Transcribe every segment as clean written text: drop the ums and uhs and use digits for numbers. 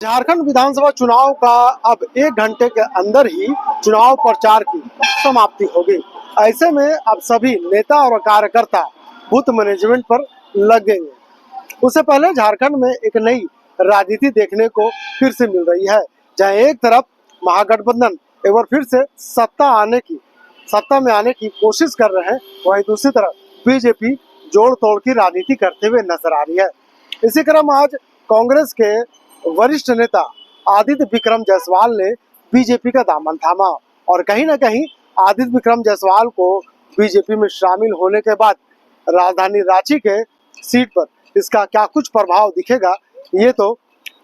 झारखंड विधानसभा चुनाव का अब 1 घंटे के अंदर ही चुनाव प्रचार की समाप्ति होगी। ऐसे में अब सभी नेता और कार्यकर्ता बूथ मैनेजमेंट पर लग गए हैं। उससे पहले झारखंड में एक नई राजनीति देखने को फिर से मिल रही है, जहां एक तरफ महागठबंधन एक बार फिर से सत्ता में आने की कोशिश कर रहे हैं, वहीं दूसरी तरफ बीजेपी जोड़ तोड़ की राजनीति करते हुए नजर आ रही है। इसी क्रम आज कांग्रेस के वरिष्ठ नेता आदित्य विक्रम जायसवाल ने बीजेपी का दामन थामा और कहीं ना कहीं आदित्य विक्रम जायसवाल को बीजेपी में शामिल होने के बाद राजधानी रांची के सीट पर इसका क्या कुछ प्रभाव दिखेगा, ये तो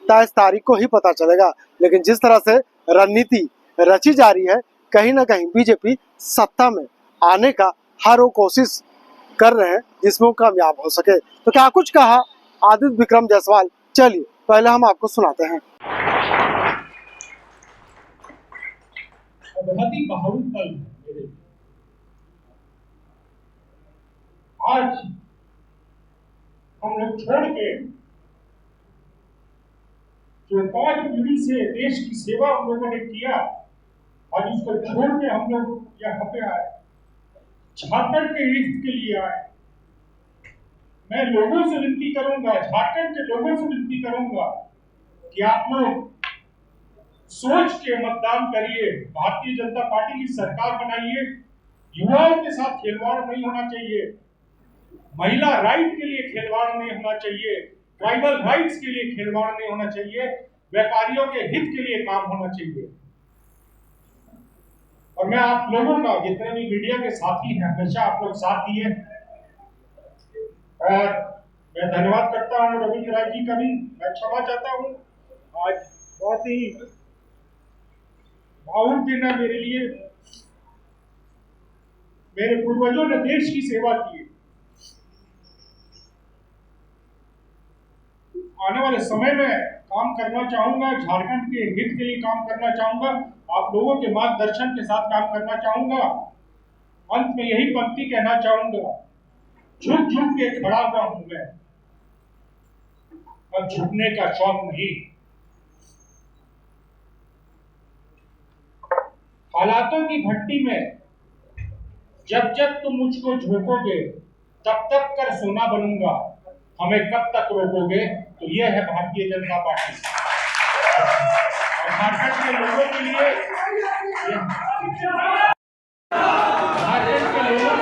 23 तारीख को ही पता चलेगा। लेकिन जिस तरह से रणनीति रची जा रही है, कहीं ना कहीं बीजेपी सत्ता में आने का हर वो कोशिश कर रहे हैं जिसमें वो कामयाब हो सके। तो क्या कुछ कहा आदित्य विक्रम जायसवाल, चलिए पहले हम आपको सुनाते हैं। बहुत ही भावुक पल मेरे। आज हम लोग छोड़ के जो 5 पीढ़ी से देश की सेवा हम लोगों ने किया, आज उसको छोड़ के हम लोग यहाँ पे आए, झारखंड के हित के लिए आए। मैं लोगों से विनती करूंगा, झारखंड के लोगों से विनती करूंगा कि आप लोग सोच के मतदान करिए, भारतीय जनता पार्टी की सरकार बनाइए। युवाओं के साथ खिलवाड़ नहीं होना चाहिए, महिला राइट के लिए खिलवाड़ नहीं होना चाहिए, ट्राइबल राइट्स के लिए खिलवाड़ नहीं होना चाहिए, व्यापारियों के हित के लिए काम होना चाहिए। और मैं आप लोगों का, जितने भी मीडिया के साथी हैं, हमेशा आप लोग साथ दिए और मैं धन्यवाद करता हूँ रविंद्र राय जी का भी। मैं क्षमा चाहता हूँ, आज बहुत ही भावुक दिन है मेरे लिए। मेरे पूर्वजों ने देश की सेवा की, आने वाले समय में काम करना चाहूंगा, झारखंड के हित के लिए काम करना चाहूंगा, आप लोगों के मार्गदर्शन के साथ काम करना चाहूंगा। अंत में यही पंक्ति कहना चाहूंगा, झुक झुक के खड़ा हुआ हूं मैं, अब झुकने का शौक नहीं। हालातों की भट्टी में जब जब तुम मुझको झोंकोगे, तब तक कर सोना बनूंगा, हमें कब तक रोकोगे। तो यह है भारतीय जनता पार्टी और झारखंड के लोगों के लिए, झारखंड के लोगों,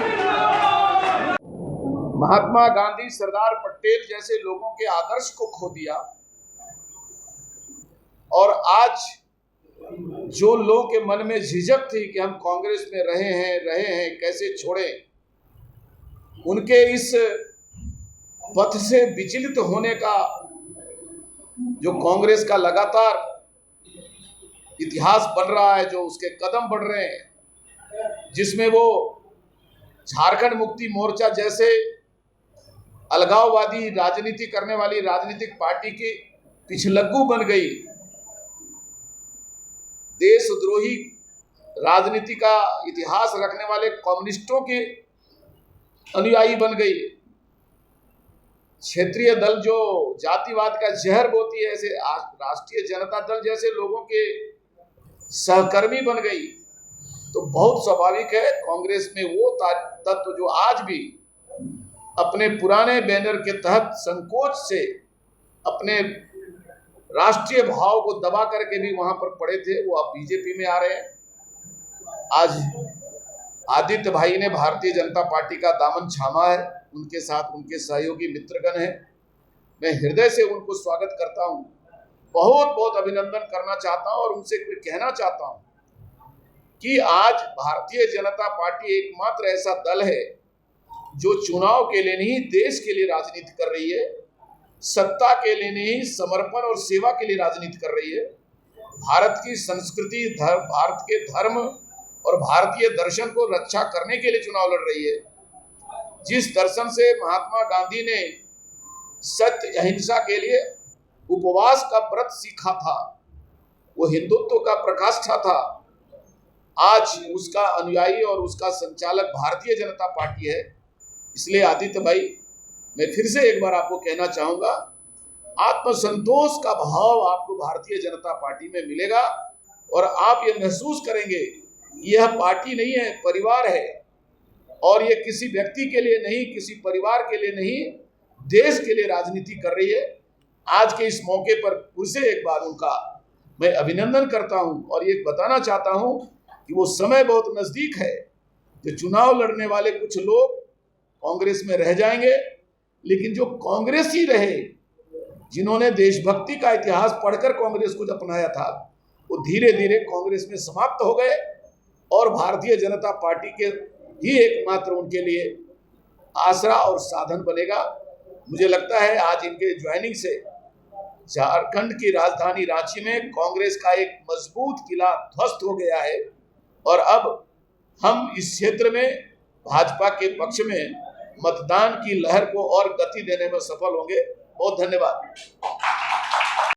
महात्मा गांधी, सरदार पटेल जैसे लोगों के आदर्श को खो दिया और आज जो लोगों के मन में झिझक थी कि हम कांग्रेस में रहे हैं कैसे छोड़ें, उनके इस पथ से विचलित होने का जो कांग्रेस का लगातार इतिहास बन रहा है, जो उसके कदम बढ़ रहे हैं, जिसमें वो झारखंड मुक्ति मोर्चा जैसे अलगाववादी राजनीति करने वाली राजनीतिक पार्टी की पिछलग्गू बन गई, देशद्रोही राजनीति का इतिहास रखने वाले कम्युनिस्टों के अनुयायी बन गई, क्षेत्रीय दल जो जातिवाद का जहर बोती है, ऐसे राष्ट्रीय जनता दल जैसे लोगों के सहकर्मी बन गई। तो बहुत स्वाभाविक है कांग्रेस में वो तत्व जो आज भी अपने पुराने बैनर के तहत संकोच से अपने राष्ट्रीय भाव को दबा करके भी वहां पर पड़े थे, वो अब बीजेपी में आ रहे हैं। आज आदित्य भाई ने भारतीय जनता पार्टी का दामन थामा है, उनके साथ उनके सहयोगी मित्रगण हैं। मैं हृदय से उनको स्वागत करता हूं, बहुत बहुत अभिनंदन करना चाहता हूं और उनसे कहना चाहता हूं कि आज भारतीय जनता पार्टी एकमात्र ऐसा दल है जो चुनाव के लिए नहीं, देश के लिए राजनीति कर रही है, सत्ता के लिए नहीं, समर्पण और सेवा के लिए राजनीति कर रही है। भारत की संस्कृति, भारत के धर्म और भारतीय दर्शन को रक्षा करने के लिए चुनाव लड़ रही है। जिस दर्शन से महात्मा गांधी ने सत्य अहिंसा के लिए उपवास का व्रत सीखा था, वो हिंदुत्व का प्रकाष्ठा था, आज उसका अनुयायी और उसका संचालक भारतीय जनता पार्टी है। इसलिए आदित्य भाई, मैं फिर से एक बार आपको कहना चाहूंगा आत्मसंतोष का भाव आपको भारतीय जनता पार्टी में मिलेगा और आप ये महसूस करेंगे यह पार्टी नहीं है, परिवार है। और ये किसी व्यक्ति के लिए नहीं, किसी परिवार के लिए नहीं, देश के लिए राजनीति कर रही है। आज के इस मौके पर फिर से एक बार उनका मैं अभिनंदन करता हूं और ये बताना चाहता हूं कि वो समय बहुत नजदीक है कि चुनाव लड़ने वाले कुछ लोग कांग्रेस में रह जाएंगे, लेकिन जो कांग्रेसी रहे, जिन्होंने देशभक्ति का इतिहास पढ़कर कांग्रेस को अपनाया था, वो धीरे धीरे कांग्रेस में समाप्त हो गए और भारतीय जनता पार्टी के ही एकमात्र उनके लिए आसरा और साधन बनेगा। मुझे लगता है आज इनके ज्वाइनिंग से झारखंड की राजधानी रांची में कांग्रेस का एक मजबूत किला ध्वस्त हो गया है और अब हम इस क्षेत्र में भाजपा के पक्ष में मतदान की लहर को और गति देने में सफल होंगे। बहुत धन्यवाद।